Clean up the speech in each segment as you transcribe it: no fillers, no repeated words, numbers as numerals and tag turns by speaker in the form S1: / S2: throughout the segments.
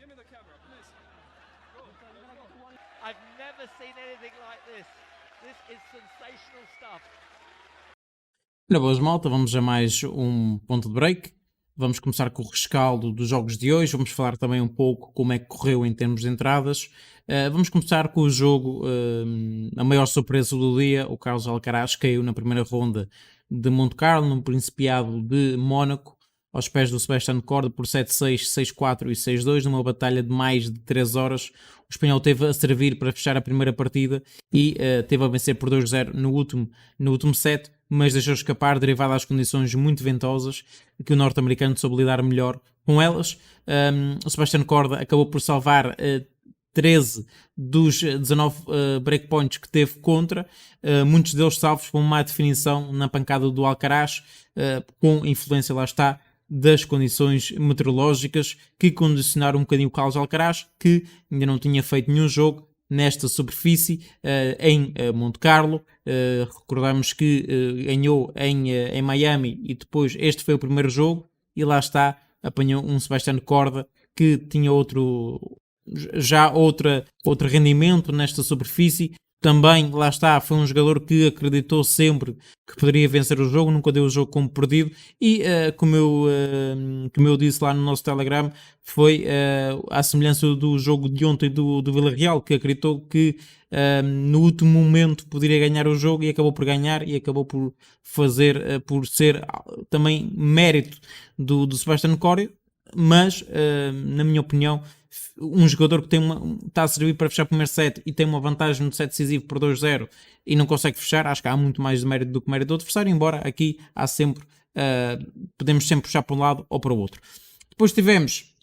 S1: I've never seen anything like this. This is sensational stuff.
S2: Ora, boas malta, vamos a mais um ponto de break. Vamos começar com o rescaldo dos jogos de hoje. Vamos falar também um pouco como é que correu em termos de entradas. Vamos começar com o jogo, a maior surpresa do dia. O Carlos Alcaraz caiu na primeira ronda de Monte Carlo, num Principado de Mónaco, aos pés do Sebastián Corda por 7-6, 6-4 e 6-2, numa batalha de mais de 3 horas. O espanhol teve a servir para fechar a primeira partida e teve a vencer por 2-0 no último set, mas deixou escapar derivado às condições muito ventosas, que o norte-americano soube lidar melhor com elas. O Sebastián Corda acabou por salvar 13 dos 19 breakpoints que teve contra, muitos deles salvos por uma má definição na pancada do Alcaraz, com influência, lá está, das condições meteorológicas que condicionaram um bocadinho o Carlos Alcaraz, que ainda não tinha feito nenhum jogo nesta superfície em Monte Carlo. Recordamos que ganhou em Miami e depois este foi o primeiro jogo e lá está, apanhou um Sebastián Corda que tinha outro rendimento nesta superfície. Também, lá está, foi um jogador que acreditou sempre que poderia vencer o jogo, nunca deu o jogo como perdido e, como eu disse lá no nosso Telegram, foi à semelhança do jogo de ontem do Villarreal, que acreditou que no último momento poderia ganhar o jogo e acabou por ganhar e acabou por por ser também mérito do Sebastián Corda, mas, na minha opinião, um jogador que está a servir para fechar o primeiro set e tem uma vantagem no set decisivo por 2-0 e não consegue fechar, acho que há muito mais de mérito do que mérito do adversário, embora aqui há sempre, podemos sempre puxar para um lado ou para o outro. Depois tivemos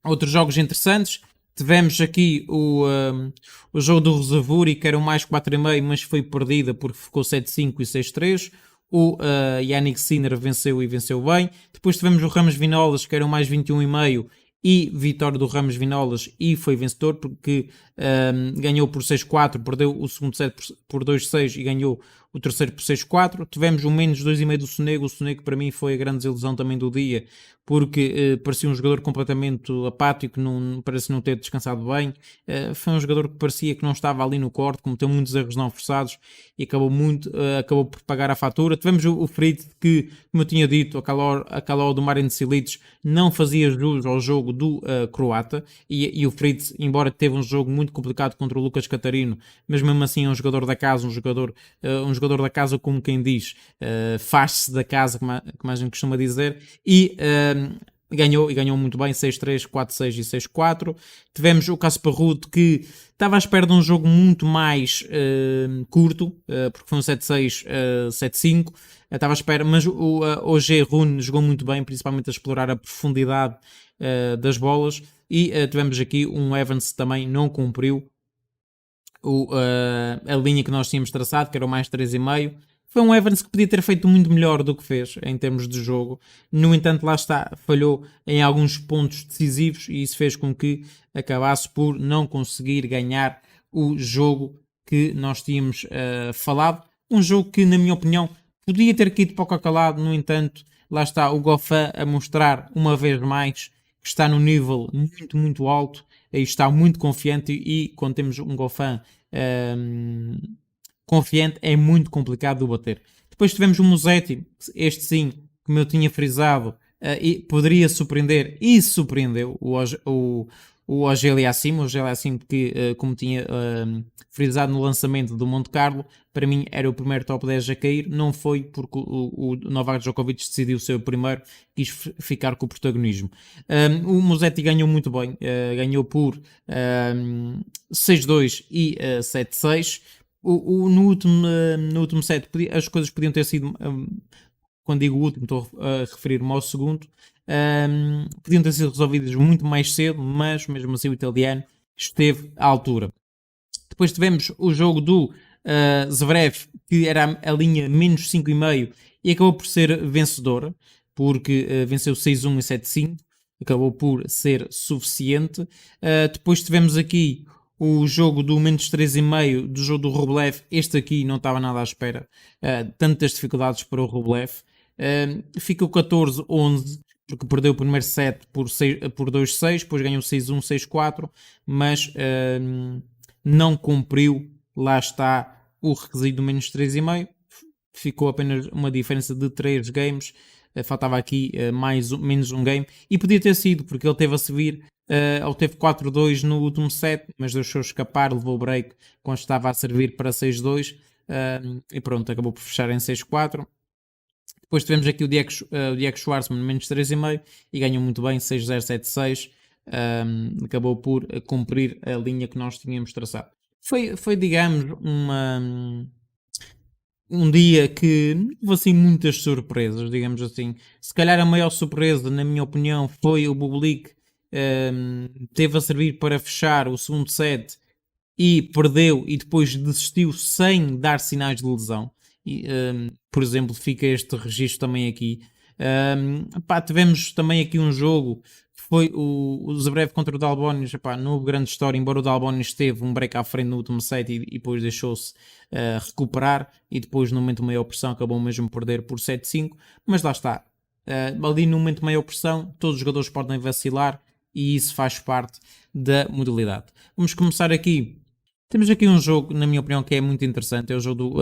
S2: outros jogos interessantes. Tivemos aqui o jogo do Rosavuri, que era o mais 4,5, mas foi perdida porque ficou 7-5 e 6-3. O Jannik Sinner venceu e venceu bem. Depois tivemos o Ramos Vinolas, que era o mais 21,5, e vitória do Ramos Vinolas e foi vencedor porque ganhou por 6-4, perdeu o segundo set por 2-6 e ganhou o terceiro por 6-4. Tivemos o menos 2,5 do Sonego. O Sonego para mim foi a grande desilusão também do dia, porque parecia um jogador completamente apático, parece não ter descansado bem. Foi um jogador que parecia que não estava ali no corte, cometeu muitos erros não forçados e acabou por pagar a fatura. Tivemos o Fritz, que, como eu tinha dito, a calor do Marin Cilic não fazia jus ao jogo do croata, e o Fritz, embora teve um jogo muito complicado contra o Lucas Catarino, mas mesmo assim é um jogador da casa, um jogador da casa, como quem diz, faz-se da casa, como a gente costuma dizer, e ganhou muito bem, 6-3, 4-6 e 6-4. Tivemos o Casper Ruud, que estava à espera de um jogo muito mais curto, porque foi um 7-6, 7-5. Estava à espera, mas o OG Rune jogou muito bem, principalmente a explorar a profundidade das bolas. E tivemos aqui um Evans que também não cumpriu a linha que nós tínhamos traçado, que era o mais 3,5. Foi um Evans que podia ter feito muito melhor do que fez em termos de jogo. No entanto, lá está, falhou em alguns pontos decisivos e isso fez com que acabasse por não conseguir ganhar o jogo que nós tínhamos falado. Um jogo que, na minha opinião, podia ter ido para o calado. No entanto, lá está o Goffin a mostrar uma vez mais que está num nível muito, muito alto e está muito confiante, e quando temos um Goffin confiante é muito complicado de bater. Depois tivemos o Musetti, este sim, como eu tinha frisado, e poderia surpreender, e surpreendeu o Auger-Aliassime. O Auger-Aliassime que, como tinha frisado no lançamento do Monte Carlo, para mim era o primeiro top 10 a cair. Não foi porque o Novak Djokovic decidiu ser o primeiro, quis ficar com o protagonismo. O Musetti ganhou muito bem, ganhou por 6-2 e 7-6. No último set as coisas podiam ter sido, quando digo o último estou a referir-me ao segundo, podiam ter sido resolvidas muito mais cedo, mas mesmo assim o italiano esteve à altura. Depois tivemos o jogo do Zverev, que era a linha menos 5,5 e acabou por ser vencedora, porque venceu 6-1 e 7-5, acabou por ser suficiente. Depois tivemos aqui o jogo do menos 3,5 do jogo do Rublev. Este aqui não estava nada à espera, tantas dificuldades para o Rublev. Ficou 14-11 porque perdeu o primeiro set por 2-6, depois ganhou 6-1, 6-4, mas não cumpriu, lá está, o requisito do menos 3,5, ficou apenas uma diferença de 3 games, faltava aqui menos um game, e podia ter sido, porque ele teve a servir, ele teve 4-2 no último set, mas deixou escapar, levou o break quando estava a servir para 6-2, e pronto, acabou por fechar em 6-4. Depois tivemos aqui o Diego Schwartzman menos 3,5 e ganhou muito bem, 6-0, 7-6. Acabou por cumprir a linha que nós tínhamos traçado. Foi digamos, um dia que não houve assim muitas surpresas, digamos assim. Se calhar a maior surpresa, na minha opinião, foi o Bublik. Teve a servir para fechar o segundo set e perdeu e depois desistiu sem dar sinais de lesão. E, por exemplo, fica este registro também aqui. Tivemos também aqui um jogo que foi o Zverev contra o Dalbonis. Não houve grande história, embora o Dalbonis teve um break à frente no último set e depois deixou-se recuperar e depois no momento de maior pressão acabou mesmo por perder por 7-5, mas lá está. Ali no momento de maior pressão todos os jogadores podem vacilar e isso faz parte da modalidade. Vamos começar aqui. Temos aqui um jogo, na minha opinião, que é muito interessante. É o jogo do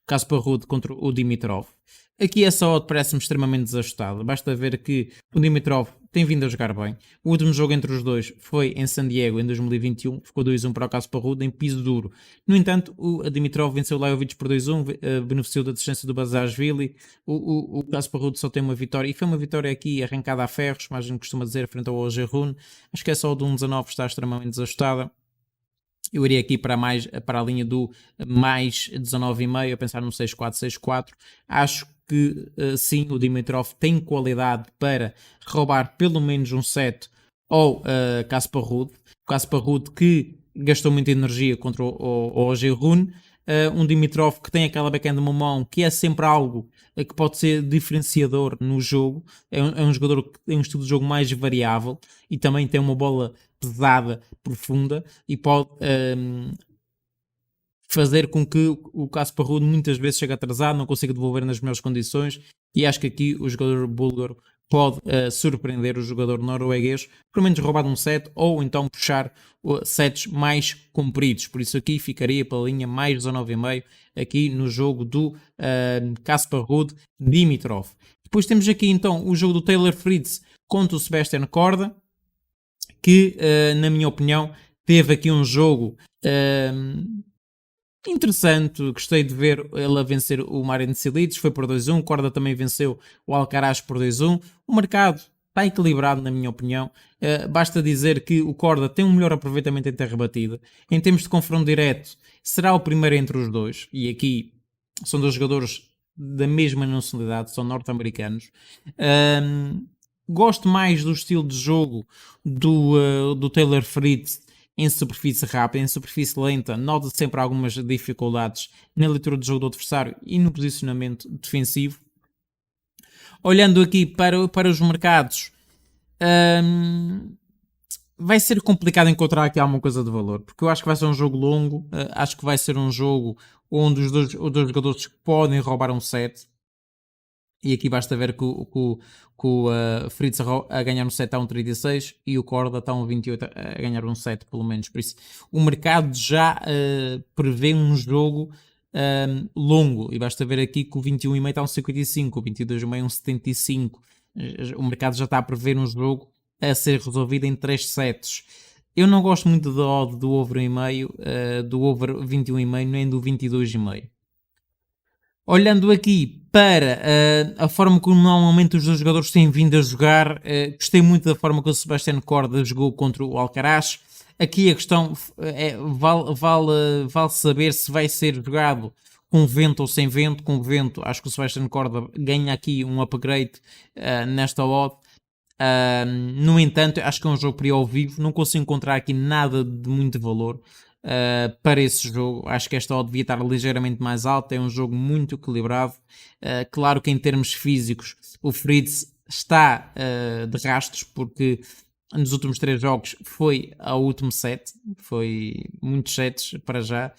S2: Casper Ruud contra o Dimitrov. Aqui essa odd parece-me extremamente desajustada. Basta ver que o Dimitrov tem vindo a jogar bem. O último jogo entre os dois foi em San Diego, em 2021. Ficou 2-1 para o Casper Ruud em piso duro. No entanto, o Dimitrov venceu o Lajovic por 2-1, beneficiou da distância do Basilashvili. O Casper Ruud só tem uma vitória, e foi uma vitória aqui arrancada a ferros, mas a gente costuma dizer, frente ao Roger Rune. Acho que essa odd de 1,19 está extremamente desajustada. Eu iria aqui para a linha do mais 19,5, a pensar no 6-4, 6-4. Acho que sim, o Dimitrov tem qualidade para roubar pelo menos um set ao Casper Ruud. O Casper Ruud que gastou muita energia contra o Roger Rune. Um Dimitrov que tem aquela backhand de uma mão que é sempre algo que pode ser diferenciador no jogo. É um jogador que tem um estilo de jogo mais variável e também tem uma bola pesada, profunda, e pode fazer com que o Casper Ruud muitas vezes chegue atrasado, não consiga devolver nas melhores condições, e acho que aqui o jogador búlgaro pode surpreender o jogador norueguês, pelo menos roubar um set, ou então puxar sets mais compridos. Por isso aqui ficaria pela linha mais 19,5 aqui no jogo do Casper Ruud Dimitrov. Depois temos aqui então o jogo do Taylor Fritz contra o Sebastian Korda, que na minha opinião teve aqui um jogo interessante. Gostei de ver ele a vencer o Marin Cilic, foi por 2-1. Korda também venceu o Alcaraz por 2-1. O mercado está equilibrado, na minha opinião. Basta dizer que o Korda tem um melhor aproveitamento em terra batida. Em termos de confronto direto, será o primeiro entre os dois. E aqui são dois jogadores da mesma nacionalidade, são norte-americanos. Gosto mais do estilo de jogo do Taylor Fritz em superfície rápida, em superfície lenta. Nota sempre algumas dificuldades na leitura do jogo do adversário e no posicionamento defensivo. Olhando aqui para os mercados, vai ser complicado encontrar aqui alguma coisa de valor, porque eu acho que vai ser um jogo longo, acho que vai ser um jogo onde os dois jogadores podem roubar um set. E aqui basta ver que o Fritz a ganhar um set a 1,36 e o Korda está a 1,28 a ganhar um set, pelo menos. Por isso, o mercado já prevê um jogo longo. E basta ver aqui que o 21,5 está a 1,55, o 22,5 é 1,75. O mercado já está a prever um jogo a ser resolvido em 3 sets. Eu não gosto muito da odd do over 1,5, do over 21,5, nem do 22,5. Olhando aqui para a forma como normalmente os dois jogadores têm vindo a jogar, gostei muito da forma que o Sebastian Korda jogou contra o Alcaraz. Aqui a questão vale saber se vai ser jogado com vento ou sem vento. Com vento, acho que o Sebastian Korda ganha aqui um upgrade nesta odd. No entanto, acho que é um jogo para ir ao vivo. Não consigo encontrar aqui nada de muito valor para esse jogo. Acho que esta odd devia estar ligeiramente mais alta. É um jogo muito equilibrado. Claro que em termos físicos o Fritz está de rastros, porque nos últimos 3 jogos foi ao último set, foi muitos sets para já.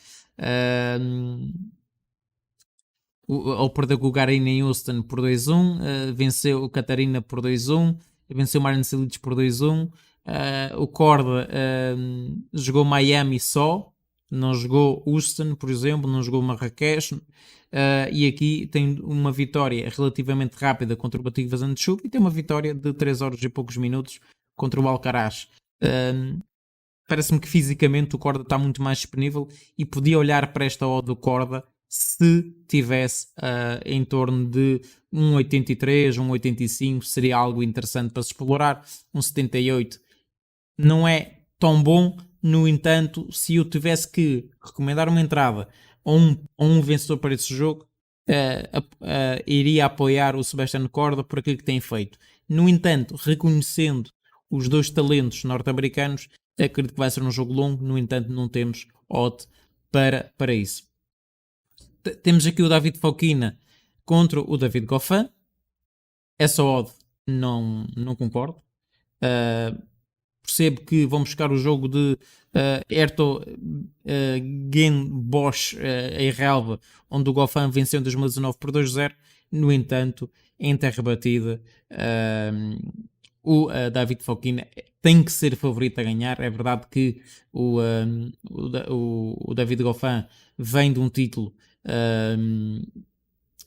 S2: ao perder com o Garin em Houston por 2-1, venceu o Catarina por 2-1, venceu o Marian Cilic por 2-1. O Corda jogou Miami só, não jogou Houston, por exemplo, não jogou Marrakech. E aqui tem uma vitória relativamente rápida contra o Batik Vazantchuk e tem uma vitória de 3 horas e poucos minutos contra o Alcaraz. Parece-me que fisicamente o Corda está muito mais disponível e podia olhar para esta odd do Corda se tivesse em torno de 1,83, 1,85, seria algo interessante para se explorar. 1,78 não é tão bom, no entanto, se eu tivesse que recomendar uma entrada a um vencedor para esse jogo, iria apoiar o Sebastian Corda por aquilo que tem feito. No entanto, reconhecendo os dois talentos norte-americanos, acredito que vai ser um jogo longo, no entanto não temos odd para isso. Temos aqui o David Fokina contra o David Goffin. Essa odd não concordo. Percebo que vão buscar o jogo de Herto Gen Bosch em relva, onde o Goffin venceu em 2019 por 2-0. No entanto, em terra batida, o David Fokina tem que ser favorito a ganhar. É verdade que o David Goffin vem de um título,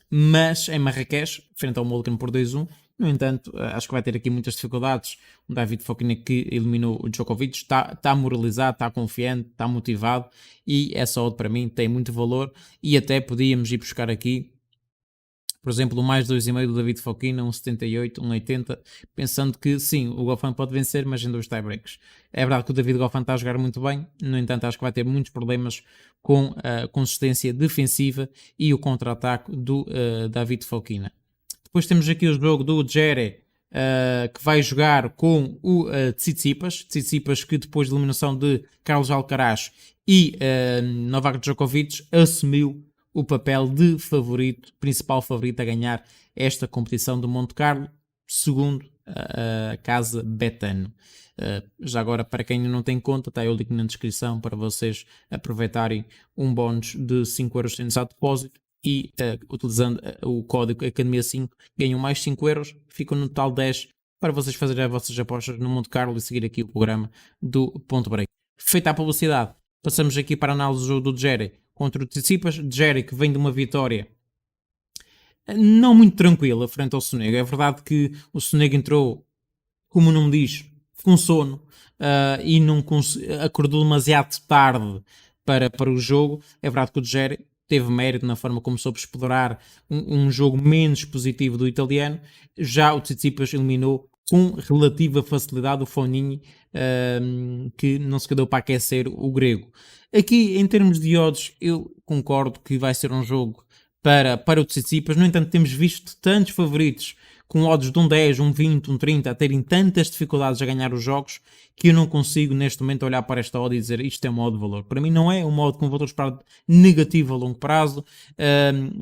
S2: mas em Marrakech, frente ao Molcan por 2-1. No entanto, acho que vai ter aqui muitas dificuldades. O David Fokina, que eliminou o Djokovic, está moralizado, está confiante, está motivado, e essa odd para mim tem muito valor. E até podíamos ir buscar aqui, por exemplo, o mais 2,5 do David Fokina, 1,78, 1,80, pensando que sim, o Goffin pode vencer, mas em 2 tiebreaks. É verdade que o David Goffin está a jogar muito bem, no entanto acho que vai ter muitos problemas com a consistência defensiva e o contra-ataque do David Fokina. Depois temos aqui o jogo do Djere, que vai jogar com o Tsitsipas, que depois da eliminação de Carlos Alcaraz e Novak Djokovic, assumiu o papel de principal favorito a ganhar esta competição do Monte Carlo, segundo a casa Betano. Já agora, para quem não tem conta, está aí o link na descrição para vocês aproveitarem um bónus de 5€ sem necessidade de depósito, e utilizando o código Academia5 ganham mais 5€, ficam no total 10 para vocês fazerem as vossas apostas no Monte Carlo e seguir aqui o programa do Ponto Break. Feita a publicidade, passamos aqui para a análise do jogo do Djere contra o Tsitsipas. Djere, que vem de uma vitória não muito tranquila frente ao Sonego. É verdade que o Sonego entrou, como o nome diz, com sono, e não acordou demasiado tarde para o jogo. É verdade que o Djere teve mérito na forma como soube explorar um jogo menos positivo do italiano. Já o Tsitsipas eliminou com relativa facilidade o Fognini, que não se deu para aquecer o grego. Aqui, em termos de odds, eu concordo que vai ser um jogo para o Tsitsipas. No entanto, temos visto tantos favoritos com odds de 1,10, 1,20, 1,30 a terem tantas dificuldades a ganhar os jogos, que eu não consigo neste momento olhar para esta odd e dizer isto é um odd de valor. Para mim não é um odd com valor esperado negativo a longo prazo.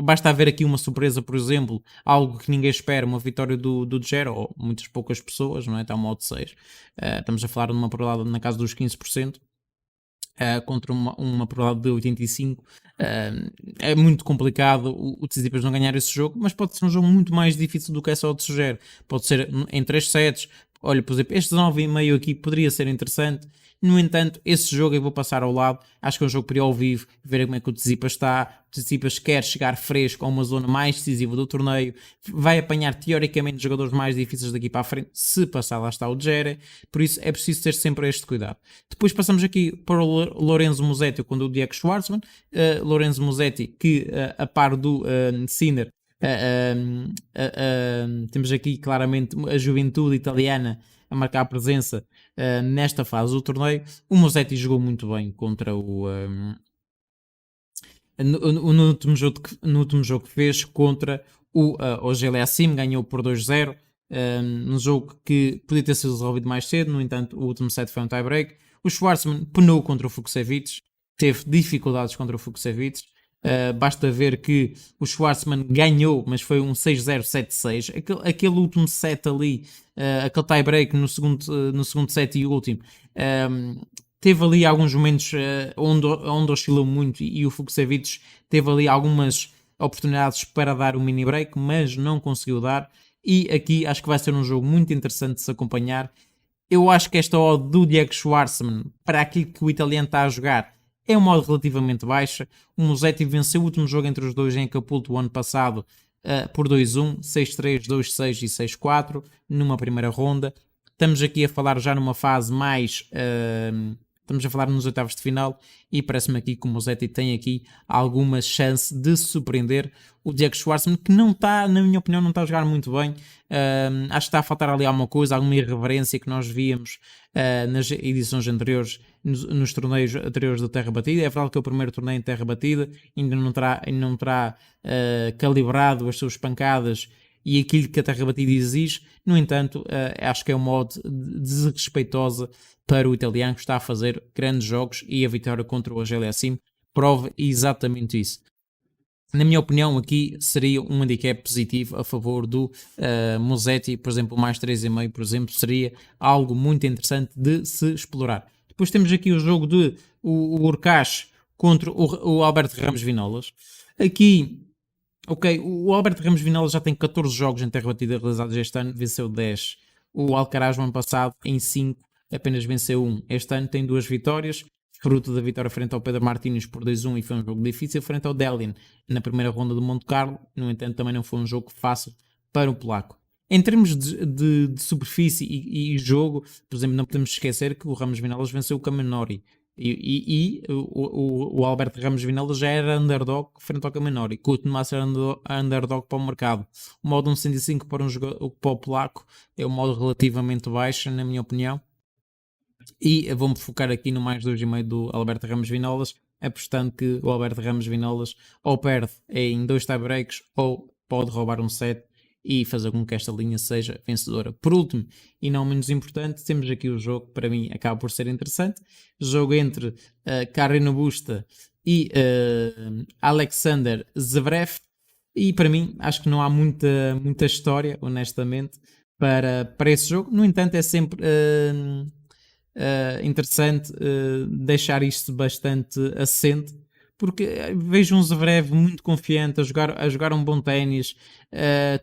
S2: Basta haver aqui uma surpresa, por exemplo, algo que ninguém espera, uma vitória do Djere, ou muitas poucas pessoas, não é? Está um odd de 6. Estamos a falar de uma probabilidade na casa dos 15%. Contra uma probabilidade de 85%. É muito complicado o Tsitsipas não ganhar esse jogo, mas pode ser um jogo muito mais difícil do que essa odd sugere. Pode ser em 3 sets. Olha, por exemplo, este 9,5 aqui poderia ser interessante. No entanto, esse jogo eu vou passar ao lado. Acho que é um jogo para ir ao vivo, ver como é que o Tsitsipas está. O Tsitsipas quer chegar fresco a uma zona mais decisiva do torneio. Vai apanhar, teoricamente, jogadores mais difíceis daqui para a frente, se passar lá está o Djere. Por isso, é preciso ter sempre este cuidado. Depois passamos aqui para o Lorenzo Musetti com o Diego Schwartzman. Lorenzo Musetti, que a par do Sinner, temos aqui claramente a juventude italiana a marcar a presença nesta fase do torneio. O Musetti jogou muito bem contra no último jogo que fez contra o Auger-Aliassime, ganhou por 2-0, num jogo que podia ter sido resolvido mais cedo. No entanto, o último set foi um tie-break. O Schwartzman penou contra o Fucsovics, teve dificuldades contra o Fucsovics. Basta ver que o Schwartzman ganhou, mas foi um 6-0, 7-6. Aquele último set ali, aquele tie-break no segundo set e o último, teve ali alguns momentos onde oscilou muito, e o Fucsovics teve ali algumas oportunidades para dar um mini break, mas não conseguiu dar. E aqui acho que vai ser um jogo muito interessante de se acompanhar. Eu acho que esta odd do Diego Schwartzman, para aquilo que o italiano está a jogar, é uma odd relativamente baixa. O Musetti venceu o último jogo entre os dois em Acapulco o ano passado por 2-1, 6-3, 2-6 e 6-4 numa primeira ronda. Estamos aqui a falar já numa fase mais... estamos a falar nos oitavos de final e parece-me aqui que o Musetti tem aqui alguma chance de surpreender o Diego Schwartzman, que não está, na minha opinião, não está a jogar muito bem. Acho que está a faltar ali alguma coisa, alguma irreverência que nós víamos nas edições anteriores, nos torneios anteriores da Terra Batida. É verdade que é o primeiro torneio em Terra Batida, ainda não terá calibrado as suas pancadas e aquilo que a Terra Batida exige. No entanto, acho que é uma odd desrespeitosa para o italiano, que está a fazer grandes jogos, e a vitória contra o Aliassime prova exatamente isso. Na minha opinião, aqui seria um handicap positivo a favor do Musetti. Por exemplo, mais 3,5, por exemplo, seria algo muito interessante de se explorar. Depois temos aqui o jogo de o Urcax contra o Alberto Ramos Vinolas. Aqui, ok, o Alberto Ramos Vinolas já tem 14 jogos em terra batida realizados este ano, venceu 10. O Alcaraz, no ano passado, em 5, apenas venceu 1. Este ano tem 2 vitórias, fruto da vitória frente ao Pedro Martínez por 2-1, e foi um jogo difícil, frente ao Dellin na primeira ronda do Monte Carlo. No entanto, também não foi um jogo fácil para o polaco. Em termos de superfície e jogo, por exemplo, não podemos esquecer que o Ramos Vinolas venceu o Caminori. O Alberto Ramos Vinolas já era underdog frente ao Caminori, continua a ser underdog para o mercado. O modo 1,65 para o polaco é um modo relativamente baixo, na minha opinião. E vou-me focar aqui no mais 2,5 do Alberto Ramos Vinolas, apostando que o Alberto Ramos Vinolas ou perde em 2 tie-breaks ou pode roubar um set e fazer com que esta linha seja vencedora. Por último, e não menos importante, temos aqui o jogo que para mim acaba por ser interessante. Jogo entre Carreño Busta e Alexander Zverev. E para mim, acho que não há muita história, honestamente, para esse jogo. No entanto, é sempre... interessante deixar isto bastante assente, porque vejo um Zverev muito confiante a jogar um bom ténis,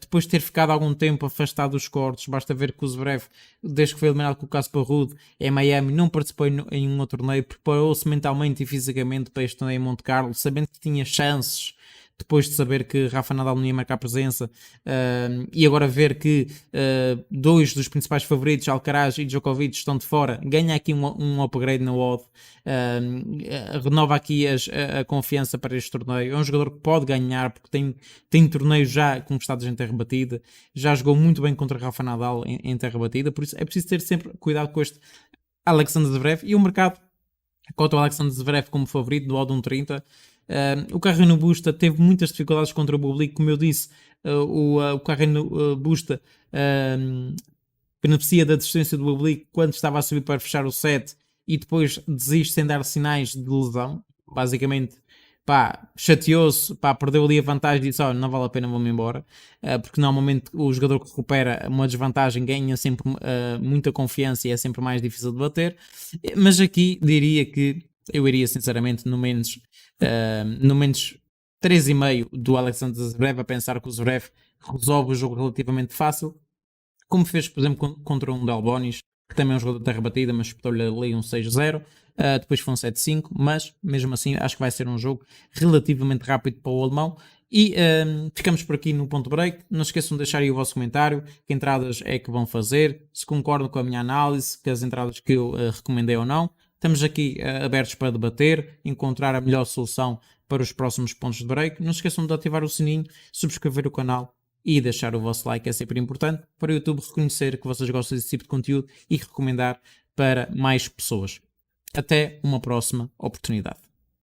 S2: depois de ter ficado algum tempo afastado dos cortes. Basta ver que o Zverev, desde que foi eliminado com o Casper Ruud em Miami, não participou em um outro torneio, preparou-se mentalmente e fisicamente para este torneio em Monte Carlo, sabendo que tinha chances, depois de saber que Rafa Nadal não ia marcar presença, e agora ver que 2 dos principais favoritos, Alcaraz e Djokovic, estão de fora, ganha aqui um upgrade na odd, renova aqui a confiança para este torneio. É um jogador que pode ganhar, porque tem torneios já conquistados em terra batida, já jogou muito bem contra Rafa Nadal em terra batida, por isso é preciso ter sempre cuidado com este Alexander Zverev, e o mercado cota o Alexander Zverev como favorito do odd 1,30. O Carreño Busta teve muitas dificuldades contra o Bublik, como eu disse. O Carreño Busta beneficia da desistência do Bublik quando estava a subir para fechar o set e depois desiste sem dar sinais de lesão. Basicamente, chateou-se, perdeu ali a vantagem e disse: não vale a pena, vou-me embora. Porque normalmente o jogador que recupera uma desvantagem ganha sempre muita confiança e é sempre mais difícil de bater. Mas aqui diria que eu iria sinceramente no menos 3,5 do Alexander Zverev, a pensar que o Zverev resolve o jogo relativamente fácil, como fez, por exemplo, contra um Delbonis, que também é um jogador de terra batida, mas espetou-lhe ali um 6-0, depois foi um 7-5, mas mesmo assim acho que vai ser um jogo relativamente rápido para o alemão. E ficamos por aqui no ponto break. Não se esqueçam de deixar aí o vosso comentário, que entradas é que vão fazer, se concordam com a minha análise, que as entradas que eu recomendei ou não. Estamos aqui abertos para debater, encontrar a melhor solução para os próximos pontos de break. Não se esqueçam de ativar o sininho, subscrever o canal e deixar o vosso like, é sempre importante para o YouTube reconhecer que vocês gostam desse tipo de conteúdo e recomendar para mais pessoas. Até uma próxima oportunidade.